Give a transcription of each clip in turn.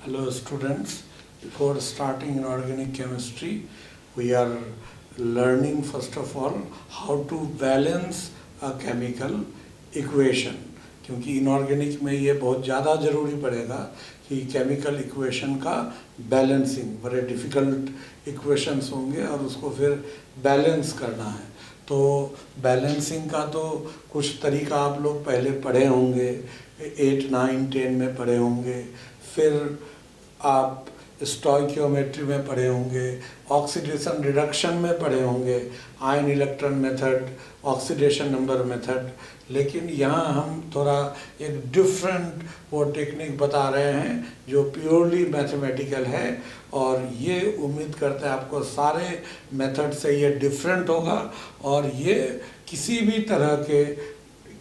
Hello students, before starting inorganic chemistry, we are learning first of all how to balance a chemical equation. क्योंकि inorganic में ये बहुत ज़्यादा ज़रूरी पड़ेगा कि केमिकल इक्वेशन का बैलेंसिंग, बड़े डिफ़िकल्ट इक्वेशंस होंगे और उसको फिर बैलेंस करना है। तो बैलेंसिंग का तो कुछ तरीका आप लोग पहले पढ़े होंगे, 8, 9, 10 में पढ़े होंगे, फिर आप स्टोइकियोमेट्री में पढ़े होंगे, ऑक्सीडेशन रिडक्शन में पढ़े होंगे, ion electron method, oxidation number method. लेकिन यहाँ हम थोड़ा एक डिफरेंट वो टेक्निक बता रहे हैं जो प्योरली मैथमेटिकल है, और ये उम्मीद करते हैं आपको सारे मेथड से ये डिफरेंट होगा और ये किसी भी तरह के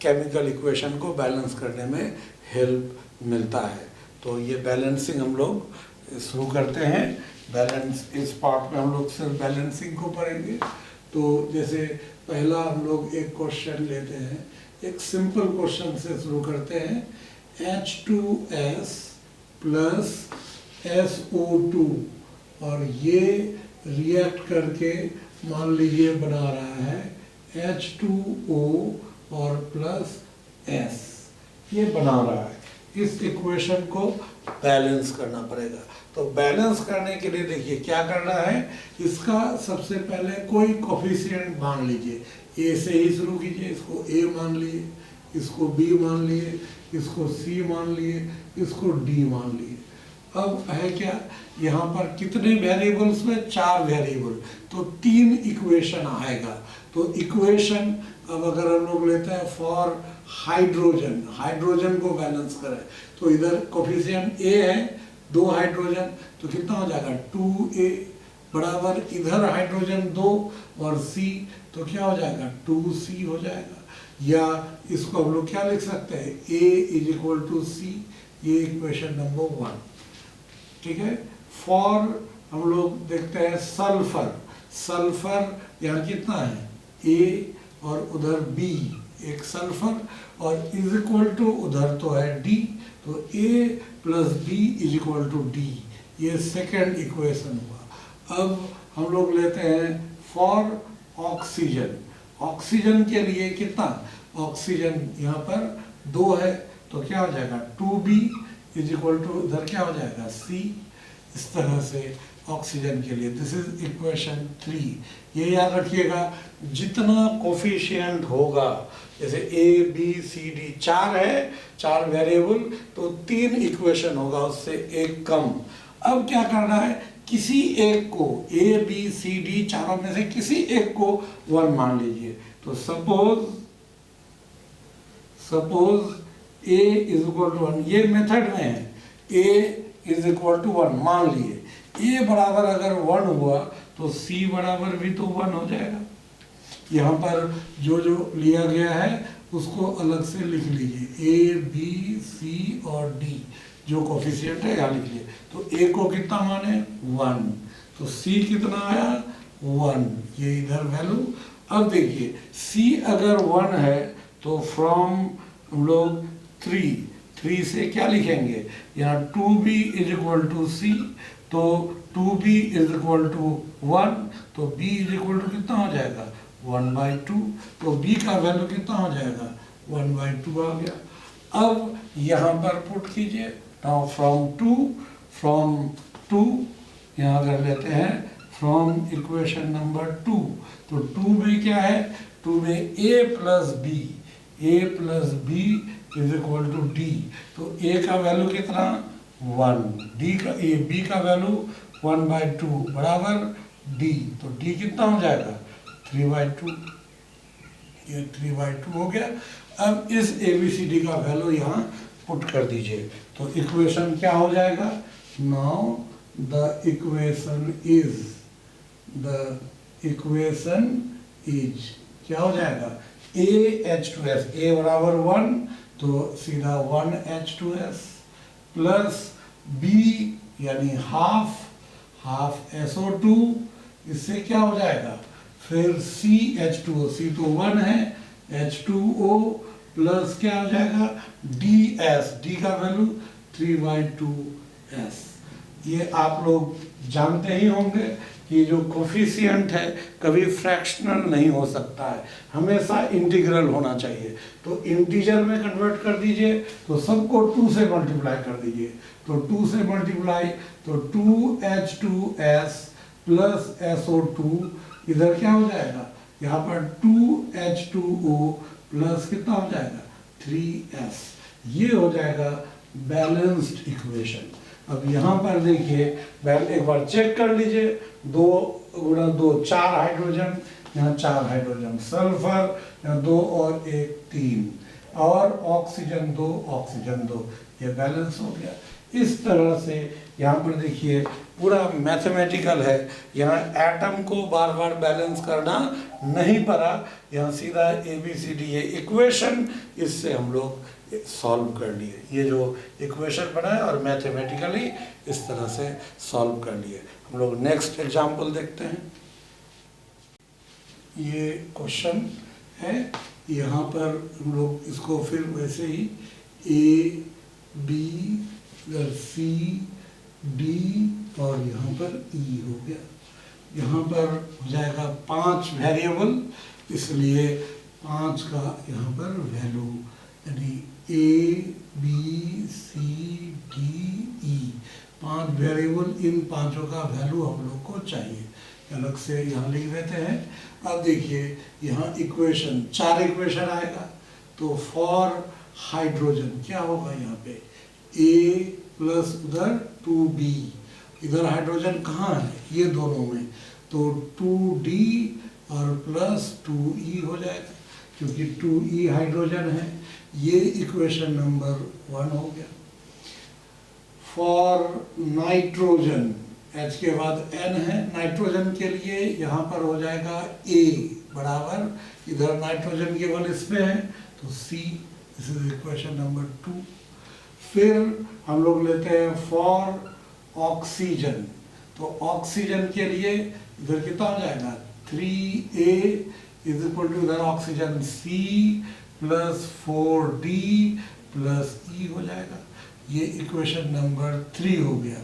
केमिकल इक्वेशन को बैलेंस करने में हेल्प मिलता है। तो ये बैलेंसिंग हम लोग शुरू करते हैं। बैलेंस इस पार्ट में हम लोग सिर्फ बैलेंसिंग को पढ़ेंगे। तो जैसे पहला हम लोग एक क्वेश्चन लेते हैं, एक सिंपल क्वेश्चन से शुरू करते हैं। H2S प्लस SO2 और ये रिएक्ट करके मान लीजिए बना रहा है H2O और प्लस S, ये बना रहा है। इस इक्वेशन को बैलेंस करना पड़ेगा। तो बैलेंस करने के लिए देखिए क्या करना है, इसका सबसे पहले कोई कोफिशिएंट मान लीजिए, ए से ही शुरू कीजिए। इसको ए मान लिए, इसको बी मान लिए, इसको सी मान लिए, इसको डी मान लिए। अब है क्या, यहाँ पर कितने वेरिएबल्स में, 4 वेरिएबल, तो 3 इक्वेशन आएगा। तो इक्वेशन अब अगर हम लोग लेते हैं फॉर हाइड्रोजन, हाइड्रोजन को बैलेंस करें तो इधर कोफिशिएंट ए है, 2 हाइड्रोजन, तो कितना हो जाएगा 2A बराबर इधर हाइड्रोजन 2 और C, तो क्या हो जाएगा 2C हो जाएगा। या इसको हम लोग क्या लिख सकते हैं, A = C, ये इक्वेशन नंबर 1। ठीक है। फॉर हम लोग देखते हैं सल्फर, सल्फर यहाँ कितना है A और उधर B, एक सल्फर, और = उधर तो है D, तो A प्लस B = D, ये सेकेंड इक्वेशन हुआ। अब हम लोग लेते हैं फॉर ऑक्सीजन, ऑक्सीजन के लिए कितना, ऑक्सीजन यहाँ पर 2 है, तो क्या हो जाएगा 2B = उधर क्या हो जाएगा C। इस तरह से ऑक्सीजन के लिए दिस इज इक्वेशन 3। ये याद रखिएगा, जितना कोफिशिएंट होगा, जैसे A B C D 4 है, 4 वेरिएबल, तो 3 इक्वेशन होगा, उससे एक कम। अब क्या करना है, किसी एक को A B C D चारों में से किसी एक को 1 मान लीजिए। तो सपोज A = 1, ये मेथड में है, A = 1 मान लिए। A बराबर अगर 1 हुआ तो C बराबर भी तो 1 हो जाएगा। यहाँ पर जो जो लिया गया है उसको अलग से लिख लीजिए, A B C और D जो कोफिशिएंट है यहाँ लिख लिए। तो A को कितना माने 1, तो C कितना आया 1, ये इधर वैल्यू। अब देखिए C अगर 1 है तो फ्रॉम हम लोग 3 से क्या लिखेंगे, यहाँ 2B = C, तो 2B = 1, तो B = कितना हो जाएगा 1/2, तो B का वैल्यू कितना हो जाएगा 1/2 आ गया। अब यहाँ पर पुट कीजिए, नाउ फ्रॉम 2 यहाँ अगर लेते हैं फ्रॉम इक्वेशन नंबर 2, तो 2 में क्या है, 2 में A प्लस B = D, तो A का वैल्यू कितना 1, B का वैल्यू 1/2 बराबर D, तो D कितना हो जाएगा 3/2, ये 3/2 हो गया। अब इस ABCD का वैल्यू यहाँ पुट कर दीजिए, तो इक्वेशन क्या हो जाएगा, नाउ द इक्वेशन इज क्या हो जाएगा, AH2S, A बराबर 1, तो सीधा 1H2S प्लस B यानी हाफ SO2, इससे क्या हो जाएगा, फिर CH2O, C तो 1 है, H2O प्लस क्या हो जाएगा DS, D का वैल्यू 3/2S। ये आप लोग जानते ही होंगे कि जो कोफिशिएंट है कभी फ्रैक्शनल नहीं हो सकता है, हमेशा इंटीग्रल होना चाहिए। तो इंटीजर में कन्वर्ट कर दीजिए तो सबको 2 से मल्टीप्लाई कर दीजिए। तो 2 से मल्टीप्लाई तो 2H2S प्लस SO2, इधर क्या हो जाएगा, यहाँ पर 2H2O प्लस कितना हो जाएगा 3S। ये हो जाएगा बैलेंस्ड इक्वेशन। अब यहाँ पर देखिए, एक बार चेक कर लीजिए, 2 गुणा 2 4 हाइड्रोजन, यहाँ 4 हाइड्रोजन, सल्फर यहाँ 2 और 1 3, और ऑक्सीजन 2 ऑक्सीजन 2, ये बैलेंस हो गया। इस तरह से यहाँ पर देखिए पूरा मैथमेटिकल है, यहाँ एटम को बार बार बैलेंस करना नहीं पड़ा, यहाँ सीधा ABCD ये इक्वेशन, इससे हम लोग सॉल्व कर लिए। ये जो इक्वेशन बना है और मैथमेटिकली इस तरह से सॉल्व कर लिए। हम लोग नेक्स्ट एग्जांपल देखते हैं। ये क्वेश्चन है, यहाँ पर हम लोग इसको फिर वैसे ही A B इधर C D और यहाँ पर E हो गया। यहाँ पर हो जाएगा 5 वेरिएबल, इसलिए 5 का यहाँ पर वैल्यू यानी A B C D E 5 variable, इन पांचों का वैल्यू हम लोग को चाहिए, अलग से यहाँ लिख देते हैं। अब देखिए यहाँ इक्वेशन 4 इक्वेशन आएगा, तो फॉर हाइड्रोजन क्या होगा, यहाँ पे A प्लस उधर 2B, इधर हाइड्रोजन कहाँ है, ये दोनों में, तो 2D और प्लस 2E हो जाएगा, क्योंकि 2E हाइड्रोजन है। ये इक्वेशन नंबर 1 हो गया। फॉर नाइट्रोजन, H के बाद N है, नाइट्रोजन के लिए यहाँ पर हो जाएगा A बराबर, इधर नाइट्रोजन केवल इसमें है तो C, this is equation number 2। फिर हम लोग लेते हैं फॉर ऑक्सीजन, तो ऑक्सीजन के लिए इधर कितना हो जाएगा 3A इज इक्वल टू इधर oxygen C plus 4D plus E हो जाएगा। ये इक्वेशन नंबर 3 हो गया।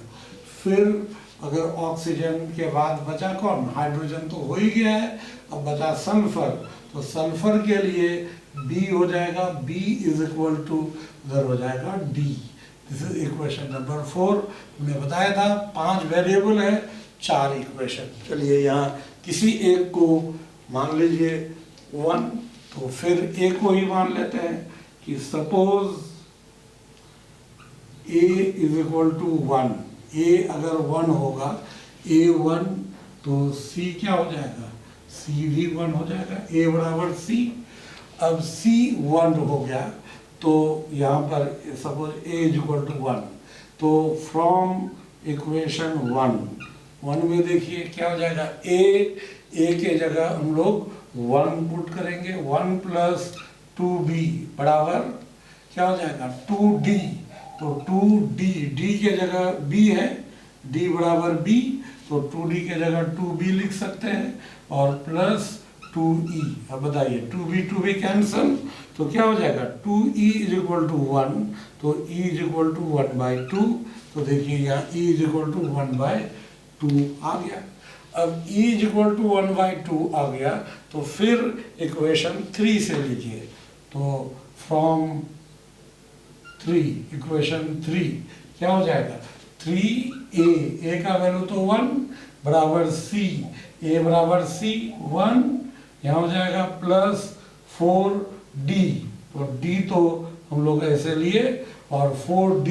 फिर अगर ऑक्सीजन के बाद बचा कौन, हाइड्रोजन तो हो ही गया है, अब बचा सल्फर, तो सल्फर के लिए B हो जाएगा, B इज इक्वल टू उधर हो जाएगा D। This is equation number 4। मैंने बताया था 5 वेरिएबल है, 4 इक्वेशन। चलिए यहाँ किसी एक को मान लीजिए 1, तो फिर A को ही मान लेते हैं कि suppose A is equal to 1, A अगर 1 होगा, A1, तो C क्या हो जाएगा, C भी 1 हो जाएगा, A बराबर C। अब C 1 हो गया, तो यहाँ पर suppose A is equal to 1, तो फ्रॉम इक्वेशन 1 में देखिए क्या हो जाएगा, A के जगह हम लोग 1 पुट करेंगे, 1 प्लस 2B बराबर क्या हो जाएगा 2D, तो 2D, D के जगह B है, D बराबर B, तो 2D के जगह 2B लिख सकते हैं, और प्लस 2E। अब बताइए 2B कैंसल, तो क्या हो जाएगा 2E इज इक्वल टू 1, तो E इज इक्वल टू 1/2, तो देखिए यहाँ E इज इक्वल टू 1/2 आ गया। अब E इज इक्वल टू 1/2 आ गया, तो फिर इक्वेशन 3 से लीजिए, तो फ्रॉम 3, इक्वेशन 3 क्या हो जाएगा 3A का वैल्यू तो 1 बराबर C, A बराबर C 1, यहाँ हो जाएगा प्लस 4D, तो D तो हम लोग ऐसे लिए, और 4D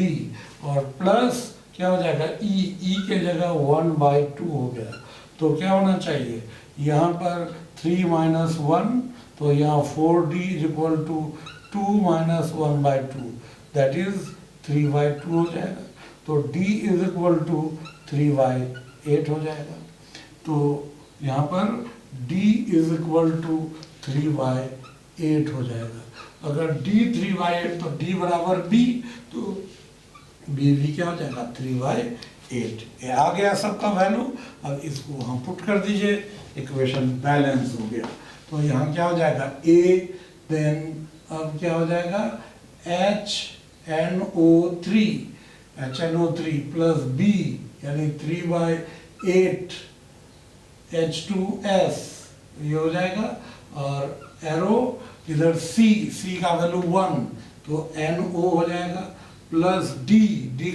और प्लस क्या हो जाएगा E के जगह 1/2 हो गया, तो क्या होना चाहिए यहाँ पर 3 माइनस 1, तो यहाँ 4D is equal to 2 minus 1/2, that is 3/2 हो जाएगा, तो D इज इक्वल टू 3/8 हो जाएगा। तो यहाँ पर D इज इक्वल टू 3/8 हो जाएगा। अगर D 3/8, तो D बराबर B, तो B भी क्या हो जाएगा 3/8। ये आ गया सबका वैल्यू। अब इसको हम पुट कर दीजिए, इक्वेशन बैलेंस हो गया। तो यहाँ क्या हो जाएगा A, देन अब क्या हो जाएगा HNO3 प्लस B यानी 3/8 H2S ये हो जाएगा, और एरो इधर C का वैल्यू 1 तो NO हो जाएगा, प्लस D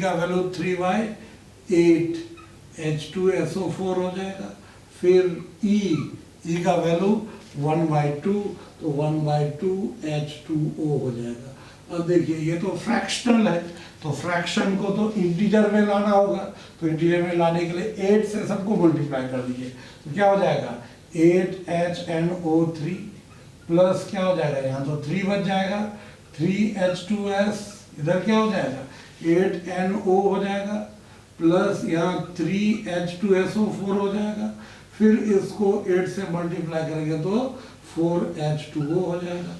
का वैल्यू 3/8 H2SO4 हो जाएगा, फिर E का वैल्यू 1/2 तो 1/2 H2O हो जाएगा। अब देखिए ये तो फ्रैक्शनल है, तो फ्रैक्शन को तो इंटीजर में लाना होगा, तो इंटीजर में लाने के लिए 8 से सबको मल्टीप्लाई कर दीजिए, तो क्या हो जाएगा 8HNO3 प्लस क्या हो जाएगा, यहाँ तो 3 बच जाएगा, 3H2S इधर क्या हो जाएगा 8NO हो जाएगा, प्लस यहाँ 3H2SO4 हो जाएगा, फिर इसको 8 से मल्टीप्लाई करेंगे तो 4H2O हो जाएगा।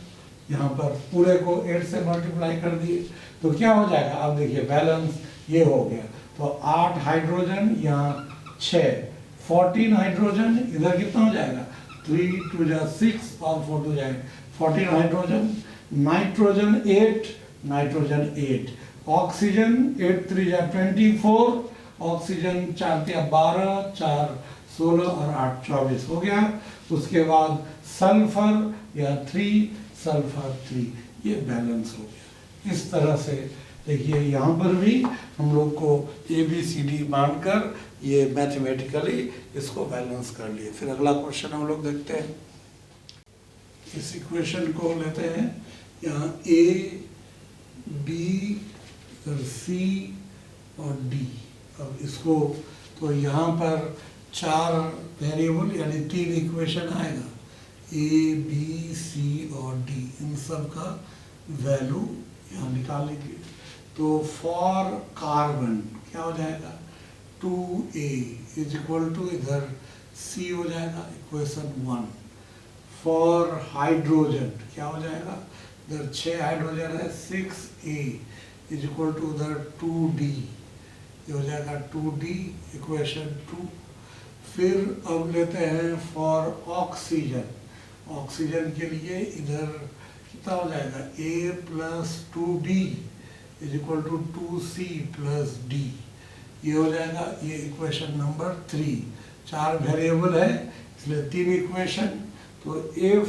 यहाँ पर पूरे को 8 से मल्टीप्लाई कर दिए तो क्या हो जाएगा, अब देखिए बैलेंस ये हो गया, तो 8 हाइड्रोजन यहाँ 6, 14 हाइड्रोजन इधर कितना हो जाएगा 3 2 6 और 4 2 जाएगा 14 hydrogen, nitrogen 8, nitrogen 8, oxygen 8 3 24, oxygen 4 12, 4 16 और 8 24 हो गया। उसके बाद सल्फर या 3, सल्फर 3, ये बैलेंस हो गया। इस तरह से देखिए यहाँ पर भी हम लोग को ABCD मानकर ये मैथमेटिकली इसको बैलेंस कर लिए। फिर अगला क्वेश्चन हम लोग देखते हैं, इस इक्वेशन को लेते हैं, यहाँ A, B, C और D। अब इसको तो यहाँ पर 4 वेरिएबल यानी 3 इक्वेशन आएगा, A, B, C और D, इन सब का वैल्यू यहाँ निकालेंगे। तो फॉर कार्बन क्या हो जाएगा 2A इज इक्वल टू इधर C हो जाएगा इक्वेशन 1। फॉर हाइड्रोजन क्या हो जाएगा, इधर 6 हाइड्रोजन है, 6A इज इक्वल टू उधर 2D, ये हो जाएगा 2D इक्वेशन 2। फिर अब लेते हैं फॉर ऑक्सीजन, ऑक्सीजन के लिए इधर कितना हो जाएगा A plus 2B is equal to 2C plus D, ये हो जाएगा, ये इक्वेशन नंबर 3। 4 वेरिएबल है इसलिए 3 इक्वेशन। तो if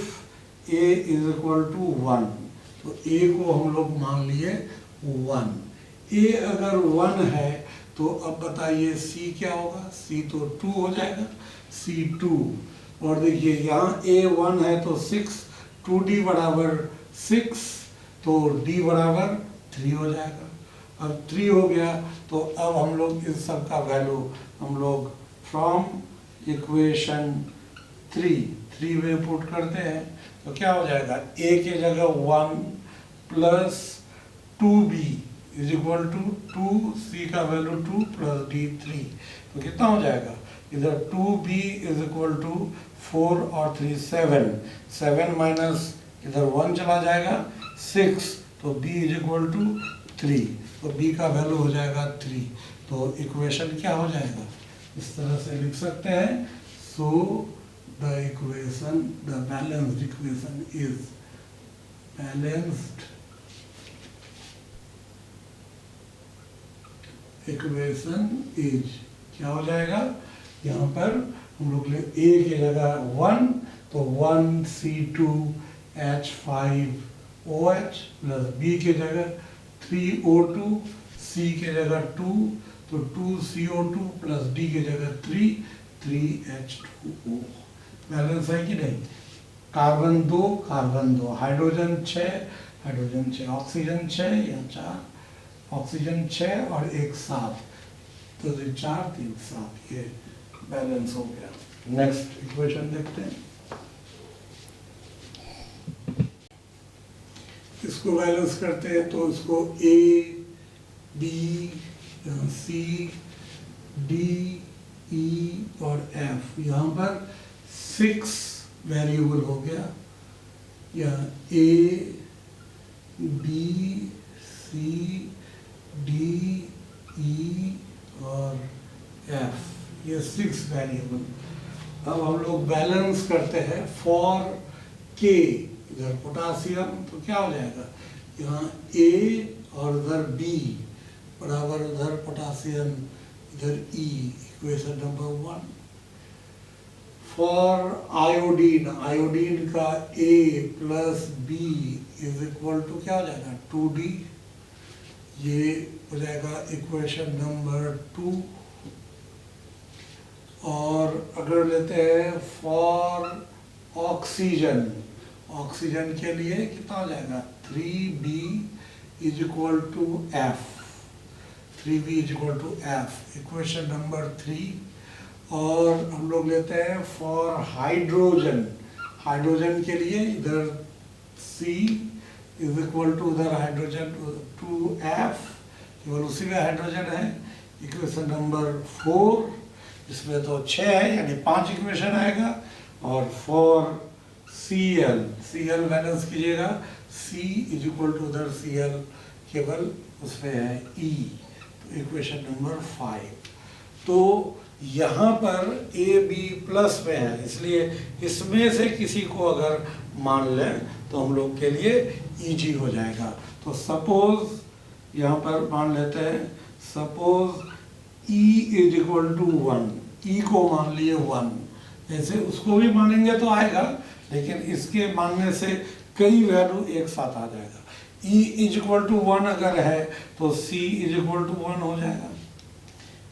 A is equal to 1, तो A को हम लोग मान लिए 1। A अगर 1 है तो अब बताइए C क्या होगा, C तो 2 हो जाएगा, C2। और देखिए यहाँ A 1 है तो 6, 2D बराबर 6 तो D बराबर 3 हो जाएगा। अब 3 हो गया तो अब हम लोग इस सब का वैल्यू हम लोग फ्रॉम इक्वेशन 3 में पुट करते हैं, तो क्या हो जाएगा A के जगह 1 plus 2B is equal to 2C का वैल्यू 2 प्लस D 3, तो कितना हो जाएगा इधर 2B इज इक्वल टू 4 और 3 7, 7 माइनस इधर 1 चला जाएगा 6, तो B इज इक्वल टू 3, तो B का वैल्यू हो जाएगा 3। तो इक्वेशन क्या हो जाएगा, इस तरह से लिख सकते हैं, so the equation, the balanced equation is balanced equation is क्या हो जाएगा, यहाँ पर हम लोग ले A की जगह 1 तो 1C2H5OH प्लस B की जगह 3O2, C की जगह 2 तो 2CO2 प्लस D की जगह 3H2O। बैलेंस है कि नहीं, कार्बन 2 कार्बन 2, हाइड्रोजन 6 ऑक्सीजन 6 या 4, ऑक्सीजन 6 और 1 7, तो 4 3 7, ये बैलेंस हो गया। नेक्स्ट इक्वेशन देखते हैं, इसको बैलेंस करते हैं तो इसको A, B, C, D, E और F, यहाँ पर 6 वेरिएबल हो गया, या A, B, C, D, E और F, ये 6 वेरिएबल। अब हम लोग बैलेंस करते हैं फॉर K, इधर पोटासियम, तो क्या हो जाएगा यहाँ A और उधर B बराबर उधर पोटासियम इधर E, equation number 1। For iodine, iodine का A plus B is equal to क्या हो जाएगा 2D, ये हो जाएगा इक्वेशन नंबर 2। और अगर लेते हैं फॉर ऑक्सीजन, ऑक्सीजन के लिए कितना हो जाएगा 3B is equal to F, 3B is equal to F, equation number 3। और हम लोग लेते हैं फॉर हाइड्रोजन, हाइड्रोजन के लिए इधर C इज इक्वल टू उधर हाइड्रोजन 2F, केवल उसी में हाइड्रोजन है, इक्वेशन नंबर 4। इसमें तो 6 है यानी 5 इक्वेशन आएगा। और फॉर Cl, Cl बैलेंस कीजिएगा, C इज इक्वल टू उधर Cl केवल उसमें है E, तो इक्वेशन नंबर 5। तो यहाँ पर A B प्लस में है, इसलिए इसमें से किसी को अगर मान लें तो हम लोग के लिए ईजी हो जाएगा। तो सपोज यहाँ पर मान लेते हैं, suppose E is equal to 1, E को मान लिए 1, जैसे उसको भी मानेंगे तो आएगा, लेकिन इसके मानने से कई वैल्यू एक साथ आ जाएगा। E इज इक्वल टू 1 अगर है तो C इज इक्वल टू 1 हो जाएगा,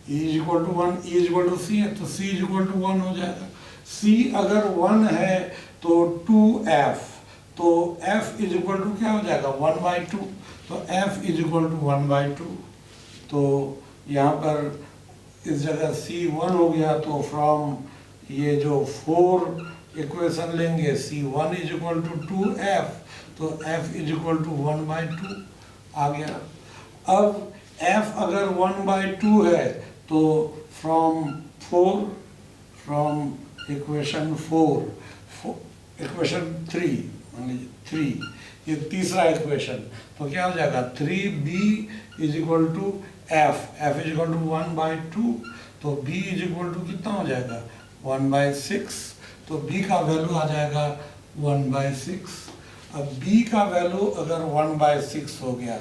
E is equal to 1, E is equal to C है तो C इज इक्वल टू 1 हो जाएगा। C अगर 1 है तो 2F, तो F इज इक्वल टू क्या हो जाएगा 1/2, तो F इज इक्वल टू 1/2। तो यहाँ पर इस जगह C1 हो गया, तो फ्रॉम ये जो 4 इक्वेशन लेंगे C1 is equal to 2F, तो F इज इक्वल टू 1/2 आ गया। अब F अगर 1/2 है तो फ्रॉम इक्वेशन 4, इक्वेशन 3 मान लीजिए 3, ये तीसरा इक्वेशन, तो क्या हो जाएगा 3B is equal to F, F is equal to 1/2, तो B इज इक्वल टू कितना हो जाएगा 1/6, तो B का वैल्यू आ जाएगा 1/6। अब B का वैल्यू अगर 1/6 हो गया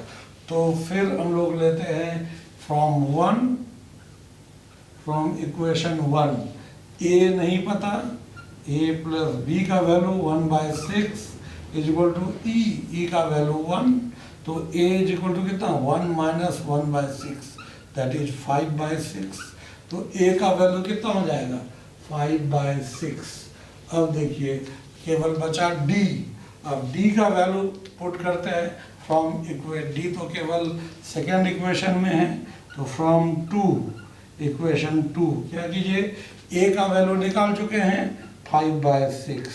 तो फिर हम लोग लेते हैं फ्रॉम इक्वेशन 1, A नहीं पता, A प्लस B का value 1/6 is equal to E का वैल्यू 1, तो A इज इक्वल टू कितना 1 माइनस 1/6 दैट इज 5/6, तो A का वैल्यू कितना हो जाएगा 5/6। अब देखिए केवल बचा D, अब D का वैल्यू पुट करते हैं फ्रॉम D तो केवल सेकेंड इक्वेशन में है, तो फ्रॉम इक्वेशन 2 क्या कीजिए A का वैल्यू निकाल चुके हैं 5/6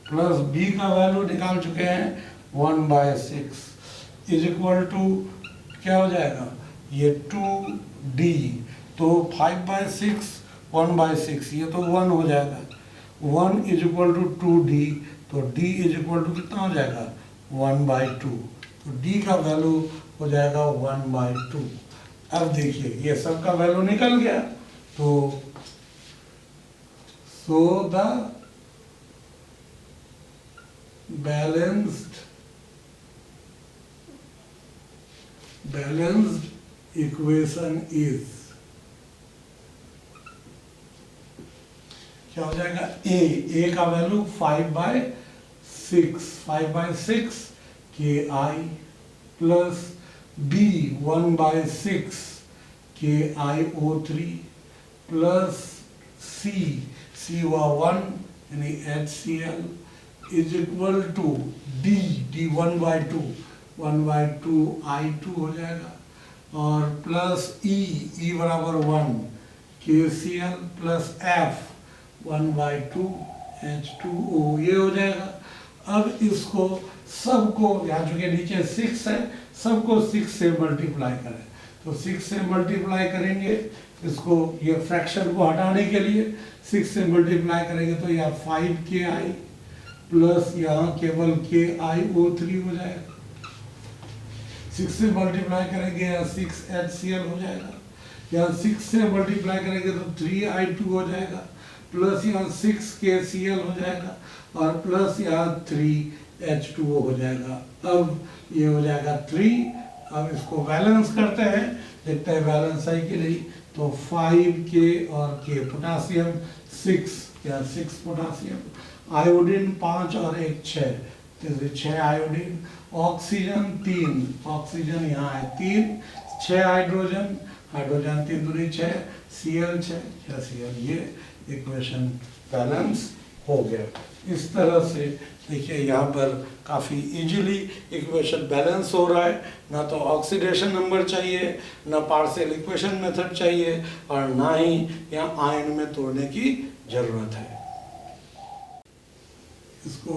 प्लस B का वैल्यू निकाल चुके हैं 1/6 इज इक्वल टू क्या हो जाएगा ये 2D, तो 5/6 1/6 ये तो 1 हो जाएगा, 1 इज इक्वल टू 2D, तो D इज इक्वल टू कितना हो जाएगा 1/2, तो D का वैल्यू हो जाएगा 1/2। अब देखिए ये सब का वैल्यू निकल गया, तो so the balanced equation is क्या हो जाएगा A का value 5/6 KI plus B 1/6 KiO3 plus C हुआ 1 यानी HCl is equal to D 1/2 I2 हो जाएगा, और प्लस E बराबर 1 KCl प्लस F 1/2 H2O ये हो जाएगा। अब इसको सबको यहाँ चूँकि नीचे 6 है, सबको 6 से मल्टीप्लाई करें, तो 6 से मल्टीप्लाई करेंगे इसको, ये फ्रैक्शन को हटाने के लिए 6 से मल्टीप्लाई करेंगे तो यह 5KI प्लस यहाँ केवल KiO3 हो जाएगा, 6 से मल्टीप्लाई करेंगे यहाँ 6HCl हो जाएगा, यहाँ 6 से मल्टीप्लाई करेंगे तो 3I2 हो जाएगा, प्लस यहाँ 6KCl हो जाएगा, और प्लस यहाँ 3H2O हो जाएगा। अब ये हो जाएगा 3। अब इसको बैलेंस करते हैं, देखते हैं बैलेंस है कि नहीं। तो 5K और K, पोटासियम 6 या 6 पोटासियम, आयोडीन 5 और 1 6, तो 6 आयोडीन, ऑक्सीजन 3, ऑक्सीजन यहाँ है 3, 6 हाइड्रोजन, हाइड्रोजन 3 दूनी 6, Cl 6 Cl, ये इक्वेशन बैलेंस हो गया। इस तरह से देखिए यहाँ पर काफ़ी इजीली इक्वेशन बैलेंस हो रहा है, ना तो ऑक्सीडेशन नंबर चाहिए, ना पार्शियल इक्वेशन मेथड चाहिए, और ना ही यहाँ आयन में तोड़ने की ज़रूरत है। इसको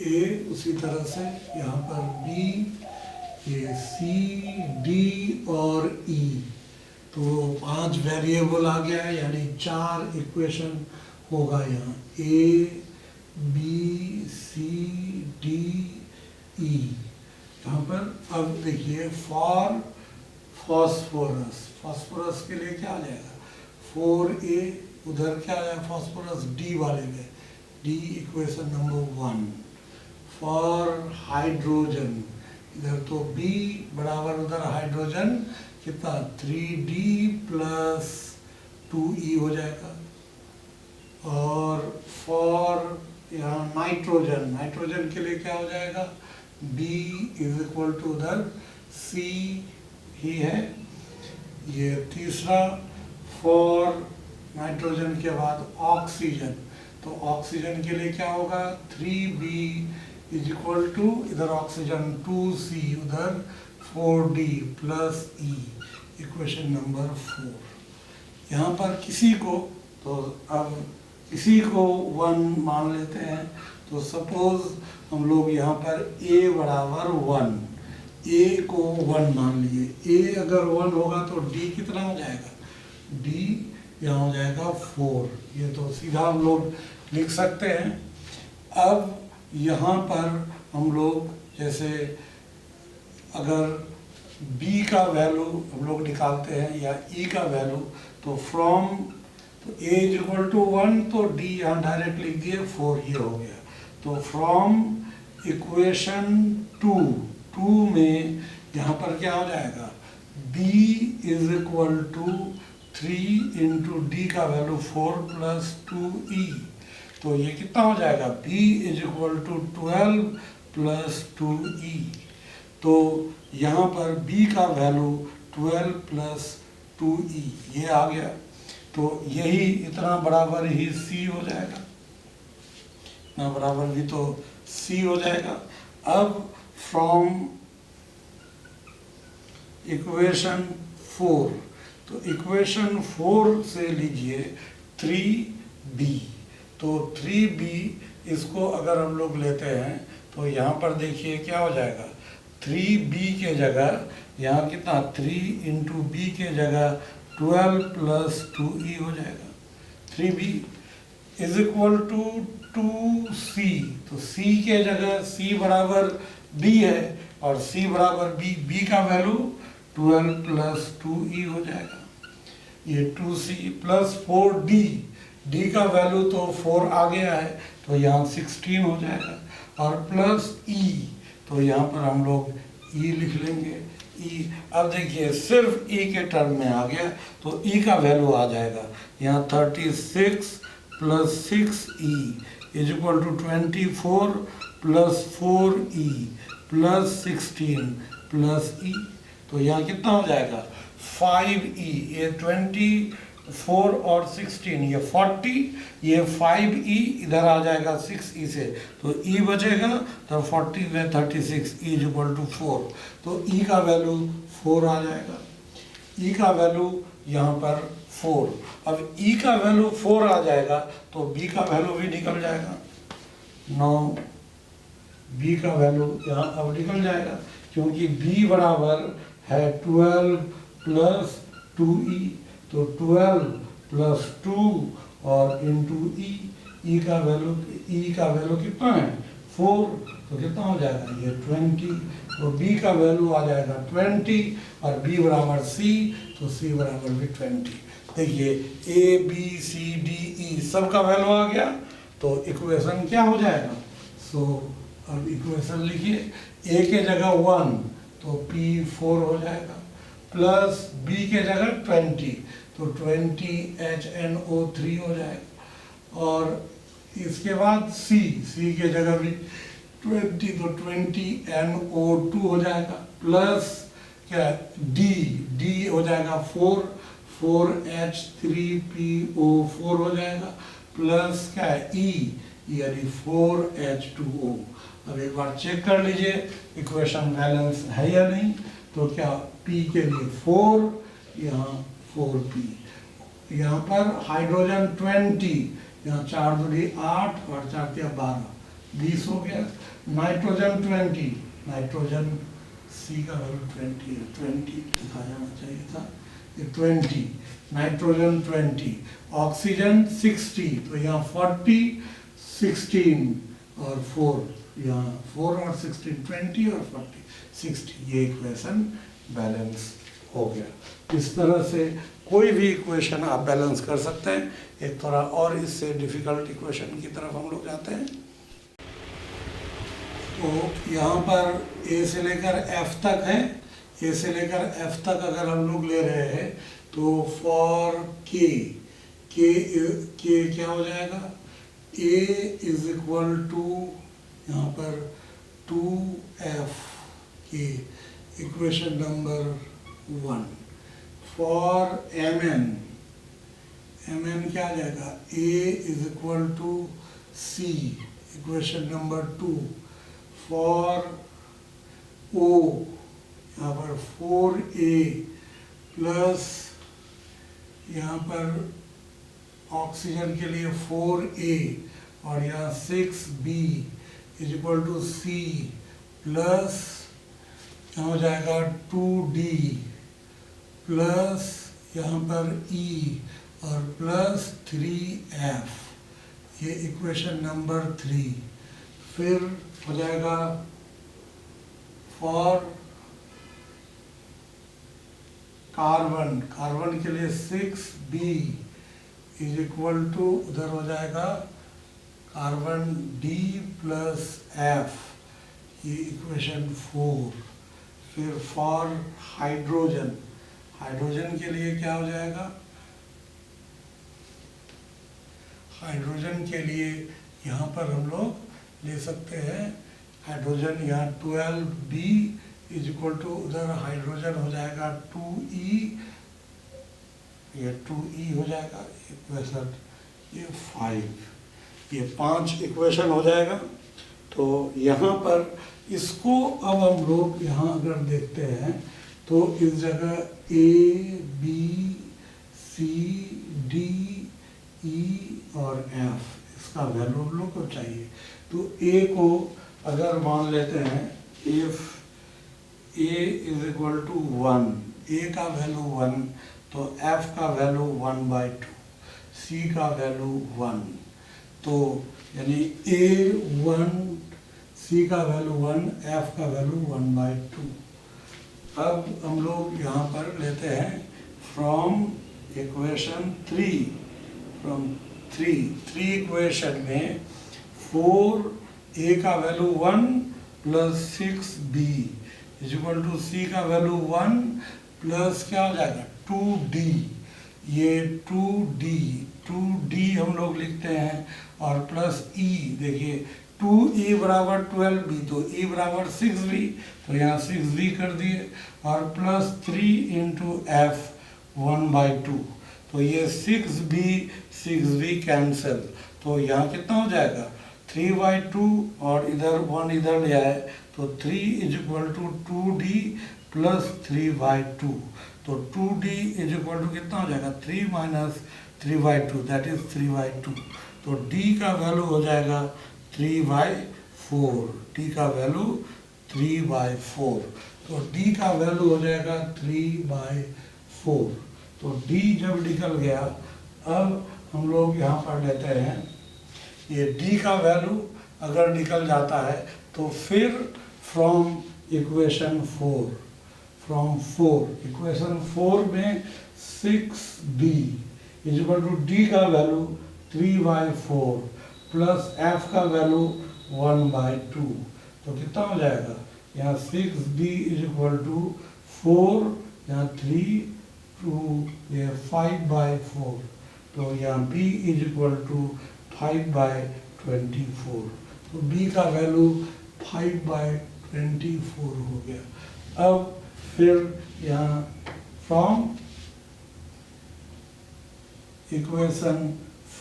A उसी तरह से यहाँ पर B, ये C, D और E, तो 5 वेरिएबल आ गया है, यानी 4 इक्वेशन होगा यहाँ A, B, C, D, E। यहाँ पर अब देखिए फॉर फॉस्फोरस, फॉस्फोरस के लिए क्या आ जाएगा 4A, उधर क्या आ जाएगा फॉस्फोरस D वाले में, D equation number 1। For hydrogen, इधर तो B बराबर उधर हाइड्रोजन कितना 3D प्लस 2E हो जाएगा। और फॉर यहाँ नाइट्रोजन, नाइट्रोजन के लिए क्या हो जाएगा B इज इक्वल टू उधर C ही है। ये तीसरा फॉर नाइट्रोजन के बाद ऑक्सीजन, तो ऑक्सीजन के लिए क्या होगा 3B इज इक्वल टू इधर ऑक्सीजन 2C उधर 4D plus E, equation number 4। यहाँ पर किसी को, तो अब किसी को 1 मान लेते हैं, तो सपोज हम लोग यहाँ पर A बराबर 1, A को 1 मान लिए, A अगर 1 होगा तो D कितना हो जाएगा, D यहाँ हो जाएगा 4, ये तो सीधा हम लोग लिख सकते हैं। अब यहाँ पर हम लोग जैसे अगर B का वैल्यू हम लोग निकालते हैं या E का वैल्यू, तो फ्रॉम, तो A इज इक्वल टू 1, तो D यहाँ डायरेक्ट लिख दिए 4, ये हो गया। तो फ्रॉम इक्वेशन 2 में यहाँ पर क्या हो जाएगा B is equal to 3 into D का वैल्यू 4 प्लस 2E, तो ये कितना हो जाएगा B is equal to 12 plus 2E। तो यहाँ पर B का वैल्यू 12 प्लस 2E ये आ गया, तो यही इतना बराबर ही C हो जाएगा, इतना बराबर भी तो C हो जाएगा। अब फ्रॉम इक्वेशन 4, तो इक्वेशन 4 से लीजिए 3B, तो 3B इसको अगर हम लोग लेते हैं तो यहाँ पर देखिए क्या हो जाएगा 3B के जगह यहाँ कितना 3 इंटू B के जगह 12 प्लस 2E हो जाएगा। 3B is equal to 2C, तो C के जगह C बराबर B है और C बराबर B का वैल्यू 12 प्लस 2E हो जाएगा। ये 2C प्लस 4D, D का वैल्यू तो 4 आ गया है तो यहाँ 16 हो जाएगा, और प्लस E, तो यहाँ पर हम लोग E लिख लेंगे E। अब देखिए सिर्फ E के टर्म में आ गया तो E का वैल्यू आ जाएगा यहाँ 36 plus 6E is equal to 24 plus 4E plus 16 plus E, तो यहाँ कितना हो जाएगा 5E, ये 24 और 16 ये 40, ये 5E इधर आ जाएगा 6E से, तो E बचेगा तो 40 में 36 E इज इक्वल टू 4, तो E का वैल्यू 4 आ जाएगा। E का वैल्यू यहाँ पर 4, अब E का वैल्यू 4 आ जाएगा तो B का वैल्यू भी निकल जाएगा। 9 B का वैल्यू यहाँ अब निकल जाएगा क्योंकि B बराबर है 12 प्लस 2E, तो 12 प्लस 2 और इंटू E का वैल्यू कितना है 4, तो कितना हो जाएगा ये 20, तो B का वैल्यू आ जाएगा 20 और B बराबर C, तो C बराबर भी 20। देखिए A B C D E सब का वैल्यू आ गया तो इक्वेशन क्या हो जाएगा। सो अब इक्वेशन लिखिए, A के जगह 1 तो P 4 हो जाएगा, प्लस B के जगह 20 तो तो 20HNO3 हो जाएगा। और इसके बाद C के जगह भी 20, तो 20NO2 हो जाएगा, प्लस क्या D हो जाएगा 4H3PO4 हो जाएगा, प्लस क्या है E यानी 4H2O। अब एक बार चेक कर लीजिए इक्वेशन बैलेंस है या नहीं। तो क्या P के लिए 4, यहाँ 4P, यहाँ पर हाइड्रोजन 20, यहाँ 4 दूनी 8 और 4 तिया 12, 20 हो गया। नाइट्रोजन 20, नाइट्रोजन C का वैल्यू 20 है, 20 लिखा जाना चाहिए था, ये 20, नाइट्रोजन 20, ऑक्सीजन 60, तो यहाँ 40, 16 और 4, यहाँ 4 और 16, 20 और 40, 60, ये इक्वेशन बैलेंस हो गया। इस तरह से कोई भी इक्वेशन आप बैलेंस कर सकते हैं। एक थोड़ा और इससे डिफिकल्ट इक्वेशन की तरफ हम लोग जाते हैं। तो यहाँ पर ए से लेकर एफ तक है, ए से लेकर एफ तक अगर हम लोग ले रहे हैं तो फॉर के क्या हो जाएगा, ए इज इक्वल टू यहाँ पर 2F के, इक्वेशन नंबर 1। फॉर mn क्या आ जाएगा, A is equal to C, equation number 2। For O यहाँ पर 4A प्लस यहाँ पर ऑक्सीजन के लिए 4A और यहाँ 6B is equal to C plus यहाँ हो जाएगा 2D प्लस यहाँ पर E और प्लस 3F, ये इक्वेशन नंबर 3। फिर हो जाएगा फॉर कार्बन के लिए 6B इज इक्वल टू, उधर हो जाएगा कार्बन D प्लस F, ये इक्वेशन 4। फिर फॉर हाइड्रोजन के लिए क्या हो जाएगा, हाइड्रोजन के लिए यहाँ पर हम लोग ले सकते हैं हाइड्रोजन, यहाँ 12B इज इक्वल टू, उधर हाइड्रोजन हो जाएगा 2E, ये 2E हो जाएगा इक्वेशन, ये 5, ये 5 इक्वेशन हो जाएगा। तो यहाँ पर इसको अब हम लोग यहाँ अगर देखते हैं तो इस जगह A, B, C, D, E और F, इसका वैल्यू हम लोग को चाहिए। तो A को अगर मान लेते हैं if A is equal to 1, A का वैल्यू 1, तो F का वैल्यू 1/2, C का वैल्यू 1, तो यानी A 1, C का वैल्यू 1, F का वैल्यू 1/2। अब हम लोग यहाँ पर लेते हैं फ्रॉम इक्वेशन 3, फ्रॉम 3 इक्वेशन में 4A का value 1 plus 6B is equal to C का वैल्यू 1 प्लस क्या हो जाएगा 2D, ये 2D हम लोग लिखते हैं, और प्लस E, देखिए 2E बराबर 12B, तो E बराबर 6B, तो यहाँ 6B कर दिए, और प्लस 3 इंटू F 1/2, तो ये 6B कैंसिल, तो यहाँ कितना हो जाएगा 3/2, और इधर 1 इधर ले आए तो 3 is equal to 2D plus 3/2, तो 2D इज इक्वल टू कितना हो जाएगा 3 माइनस 3/2, दैट इज 3/2, तो D का वैल्यू हो जाएगा 3/4, D का वैल्यू 3/4, तो D का वैल्यू हो जाएगा 3/4। तो D जब निकल गया, अब हम लोग यहाँ पर लेते हैं ये D का वैल्यू अगर निकल जाता है तो फिर फ्रॉम इक्वेशन 4 इक्वेशन 4 में 6B is equal to D का वैल्यू 3/4 प्लस F का वैल्यू 1/2, तो कितना हो जाएगा यहाँ 6B इज इक्वल टू 4, यहाँ 3 टू ये 5/4, तो यहाँ b इज इक्वल टू 5/24, तो b का वैल्यू 5/24 हो गया। अब फिर यहाँ from equation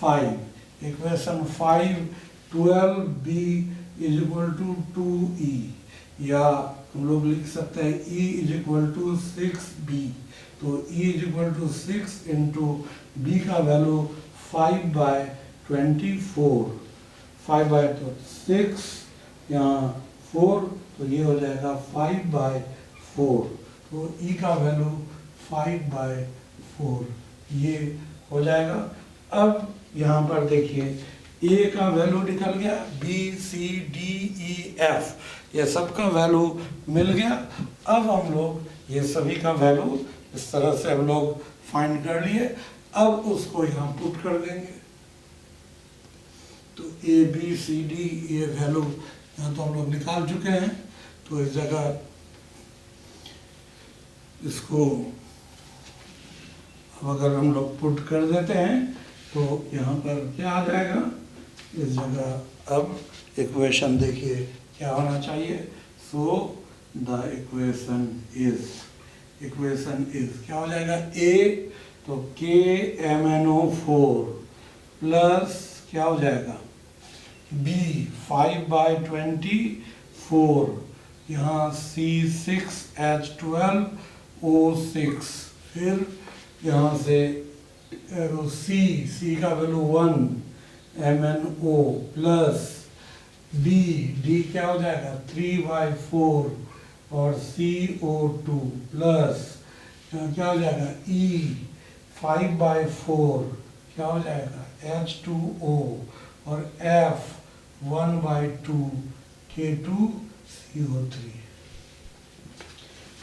5 12b is equal to 2e, या हम लोग लिख सकते हैं e is equal to 6b, तो e is equal to 6 into b का वैल्यू 5/24, 5/6 यहाँ 4, तो ये हो जाएगा 5/4, तो e का वैल्यू 5/4 ये हो जाएगा। अब यहाँ पर देखिए a का वैल्यू निकल गया, b c d e f ये सब का वैल्यू मिल गया। अब हम लोग ये सभी का वैल्यू इस तरह से हम लोग फाइंड कर लिए, अब उसको यहाँ पुट कर देंगे। तो a b c d ये वैल्यू यहाँ तो हम लोग निकाल चुके हैं, तो इस जगह इसको अब अगर हम लोग पुट कर देते हैं तो यहाँ पर क्या आ जाएगा, इस जगह अब इक्वेशन देखिए क्या होना चाहिए। सो द इक्वेशन इज क्या हो जाएगा, a तो KMnO4 प्लस क्या हो जाएगा b 5/24, यहाँ C6H12O6, फिर यहाँ से C का वैल्यू 1 MnO प्लस D क्या हो जाएगा 3/4 और CO2 प्लस क्या हो जाएगा E 5/4 क्या हो जाएगा H2O और F 1/2 K2CO3।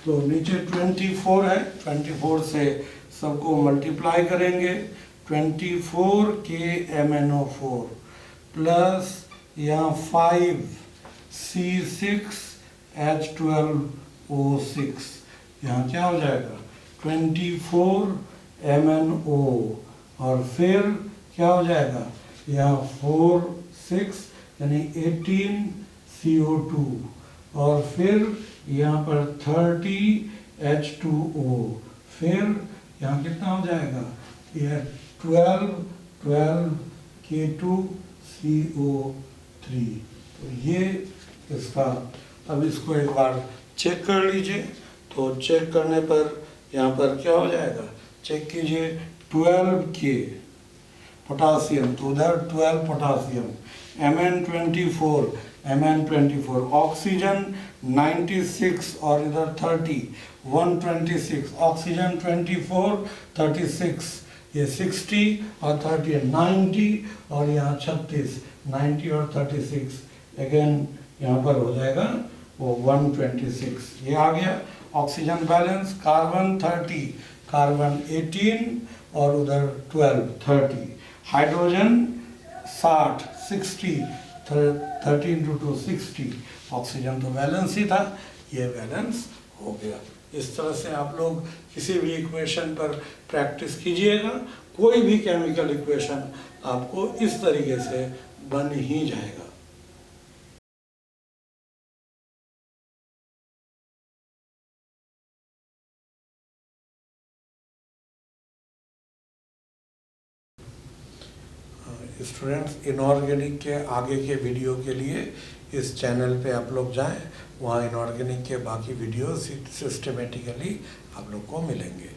तो नीचे 24 है, 24 से सबको मल्टीप्लाई करेंगे, 24 KMnO4 प्लस यहाँ 5 C6H12O6, यहाँ क्या हो जाएगा 24 MnO और फिर क्या हो जाएगा यहाँ 4 6 यानी 18 CO2 और फिर यहाँ पर 30 H2O, फिर यहाँ कितना हो जाएगा यह 12 K2CO3। तो ये इसका, अब इसको एक बार चेक कर लीजिए। तो चेक करने पर यहाँ पर क्या हो जाएगा, चेक कीजिए 12 K पोटासियम, तो उधर 12 पोटासियम, Mn24 ऑक्सीजन 96 और इधर 30 126, ऑक्सीजन 24 36, ये 60 और 30 90 और यहाँ 36, 90 और 36 अगेन यहाँ पर हो जाएगा वो 126, ये आ गया ऑक्सीजन बैलेंस। कार्बन 30, कार्बन 18 और उधर 12 30, हाइड्रोजन 60 60 13 to 60, ऑक्सीजन तो बैलेंस ही था, ये बैलेंस हो गया। इस तरह से आप लोग किसी भी इक्वेशन पर प्रैक्टिस कीजिएगा, कोई भी केमिकल इक्वेशन आपको इस तरीके से बन ही जाएगा। स्टूडेंट्स, इनऑर्गेनिक के आगे के वीडियो के लिए इस चैनल पे आप लोग जाएं, वहाँ इनऑर्गेनिक के बाकी वीडियोस सिस्टमेटिकली आप लोग को मिलेंगे।